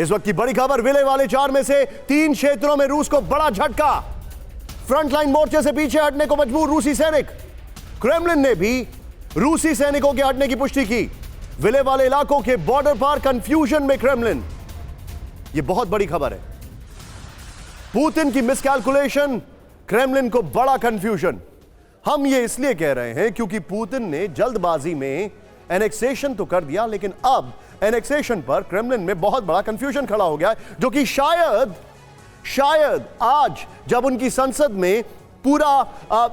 इस वक्त की बड़ी खबर, विलय वाले 4 में से 3 क्षेत्रों में रूस को बड़ा झटका। फ्रंटलाइन मोर्चे से पीछे हटने को मजबूर रूसी सैनिक। क्रेमलिन ने भी रूसी सैनिकों के हटने की पुष्टि की। विलय वाले इलाकों के बॉर्डर पर कंफ्यूजन में क्रेमलिन। यह बहुत बड़ी खबर है। पुतिन की मिसकैलकुलेशन, क्रेमलिन को बड़ा कंफ्यूजन। हम ये इसलिए कह रहे हैं क्योंकि पुतिन ने जल्दबाजी में एनेक्सेशन तो कर दिया, लेकिन अब एनेक्सेशन पर क्रेमलिन में बहुत बड़ा कंफ्यूजन खड़ा हो गया है, जो कि शायद आज जब उनकी संसद में पूरा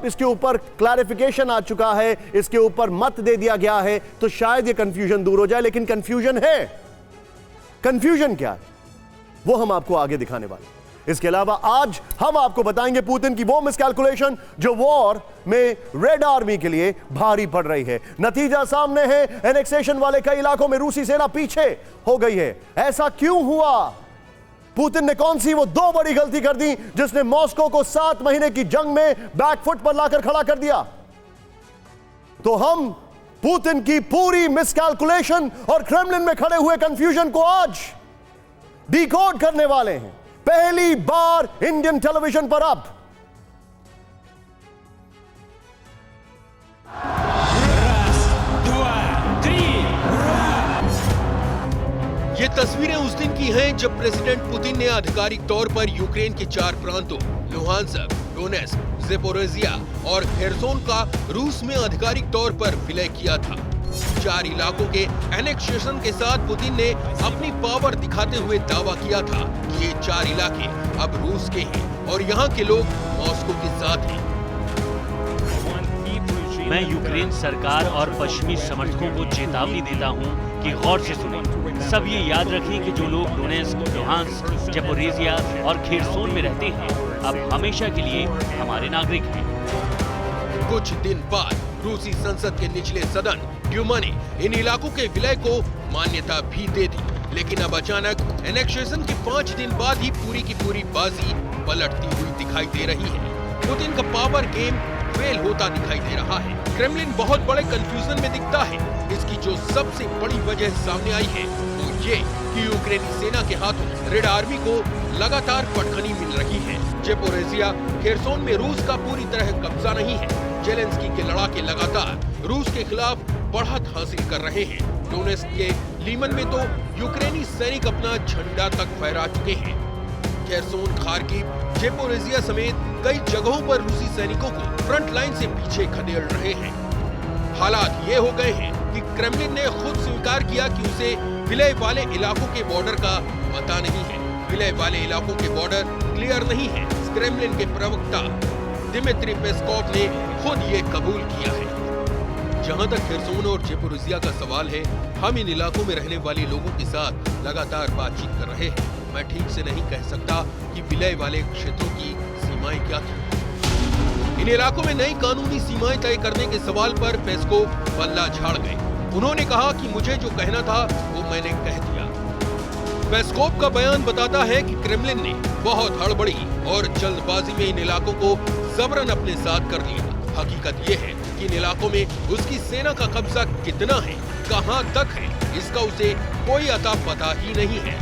इसके ऊपर क्लैरिफिकेशन आ चुका है, इसके ऊपर मत दे दिया गया है, तो शायद ये कंफ्यूजन दूर हो जाए। लेकिन कंफ्यूजन है। कंफ्यूजन क्या है वो हम आपको आगे दिखाने वाले। इसके अलावा आज हम आपको बताएंगे पुतिन की वो मिसकैलकुलेशन जो वॉर में रेड आर्मी के लिए भारी पड़ रही है। नतीजा सामने है, एनेक्सेशन वाले कई इलाकों में रूसी सेना पीछे हो गई है। ऐसा क्यों हुआ? पुतिन ने कौन सी वो 2 बड़ी गलती कर दी जिसने मॉस्को को 7 महीने की जंग में बैकफुट पर लाकर खड़ा कर दिया? तो हम पुतिन की पूरी मिसकैलकुलेशन और क्रेमलिन में खड़े हुए कंफ्यूजन को आज डिकोड करने वाले हैं, पहली बार इंडियन टेलीविजन पर। अब ये तस्वीरें उस दिन की हैं जब प्रेसिडेंट पुतिन ने आधिकारिक तौर पर यूक्रेन के 4 प्रांतों लुहांस्क, डोनेस्क, ज़ेपोरिज़िया और खेरसोन का रूस में आधिकारिक तौर पर विलय किया था। 4 इलाकों के एनेक्सेशन के साथ पुतिन ने अपनी पावर दिखाते हुए दावा किया था कि ये 4 इलाके अब रूस के हैं और यहाँ के लोग मॉस्को के साथ हैं। मैं यूक्रेन सरकार और पश्चिमी समर्थकों को चेतावनी देता हूं कि गौर से सुनें। सब ये याद रखें कि जो लोग डोनेस्क, लुहांस्क, ज़ेपोरिज़िया और खेरसोन में रहते हैं अब हमेशा के लिए हमारे नागरिक हैं। कुछ दिन बाद रूसी संसद के निचले सदन ड्यूमा ने इन इलाकों के विलय को मान्यता भी दे दी, लेकिन अब अचानक एनेक्सेशन के 5 दिन बाद ही पूरी की पूरी बाजी पलटती हुई दिखाई दे रही है। पुतिन का पावर गेम फेल होता दिखाई दे रहा है। क्रेमलिन बहुत बड़े कंफ्यूजन में दिखता है। इसकी जो सबसे बड़ी वजह सामने आई है वो ये कि यूक्रेनी सेना के हाथों रेड आर्मी को लगातार पटखनी मिल रही है। ज़ेपोरिज़िया, खेरसोन में रूस का पूरी तरह कब्जा नहीं है। जेलेंस्की के लड़ाके लगातार रूस के खिलाफ बढ़त हासिल कर रहे हैं। डोनेस्क के लीमन में तो यूक्रेनी सैनिक अपना झंडा तक फहरा चुके हैं। खेरसोन, खार्किव, ज़ेपोरिज़िया समेत कई जगहों पर रूसी सैनिकों को फ्रंट लाइन से पीछे खदेड़ रहे हैं। हालात ये हो गए हैं कि क्रेमलिन ने खुद स्वीकार किया कि उसे विलय वाले इलाकों के बॉर्डर का पता नहीं है। विलय वाले इलाकों के बॉर्डर क्लियर नहीं है। क्रेमलिन के प्रवक्ता दिमित्री पेस्कोव ने खुद ये कबूल किया है। जहां तक खेरसोन और ज़ेपोरिज़िया का सवाल है, हम इन इलाकों में रहने वाले लोगों के साथ लगातार बातचीत कर रहे हैं। मैं ठीक से नहीं कह सकता कि विलय वाले क्षेत्रों की सीमाएं क्या थी। इन इलाकों में नई कानूनी सीमाएं तय करने के सवाल पर पेस्कोव बल्ला झाड़ गए। उन्होंने कहा कि मुझे जो कहना था वो मैंने कह दिया। पेस्कोव का बयान बताता है कि क्रेमलिन ने बहुत हड़बड़ी और जल्दबाजी में इन इलाकों को जबरन अपने साथ कर लिया। हकीकत ये है कि इन इलाकों में उसकी सेना का कब्जा कितना है, कहां तक है, इसका उसे कोई अता पता ही नहीं है।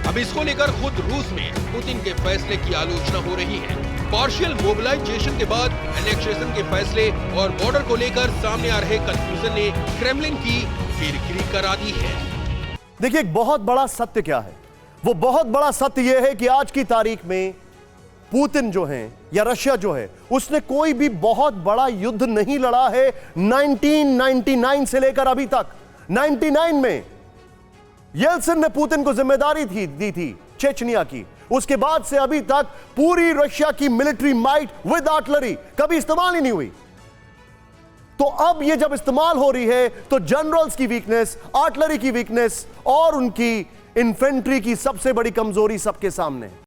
अब इसको लेकर खुद रूस में पुतिन के फैसले की आलोचना हो रही है। पार्शियल मोबिलाइजेशन के बाद एनेक्सेशन के फैसले और बॉर्डर को लेकर सामने आ रहे कंफ्यूजन ने क्रेमलिन की किरकिरी करा दी है। देखिए, एक बहुत बड़ा सत्य क्या है? वो बहुत बड़ा सत्य यह है कि आज की तारीख में पुतिन जो है या रशिया जो है, उसने कोई भी बहुत बड़ा युद्ध नहीं लड़ा है 1999 से लेकर अभी तक। 99 में येल्सिन ने पुतिन को जिम्मेदारी दी थी चेचनिया की। उसके बाद से अभी तक पूरी रशिया की मिलिट्री माइट विद आर्टिलरी कभी इस्तेमाल ही नहीं हुई। तो अब ये जब इस्तेमाल हो रही है तो जनरल्स की वीकनेस, आर्टिलरी की वीकनेस और उनकी इन्फेंट्री की सबसे बड़ी कमजोरी सबके सामने है।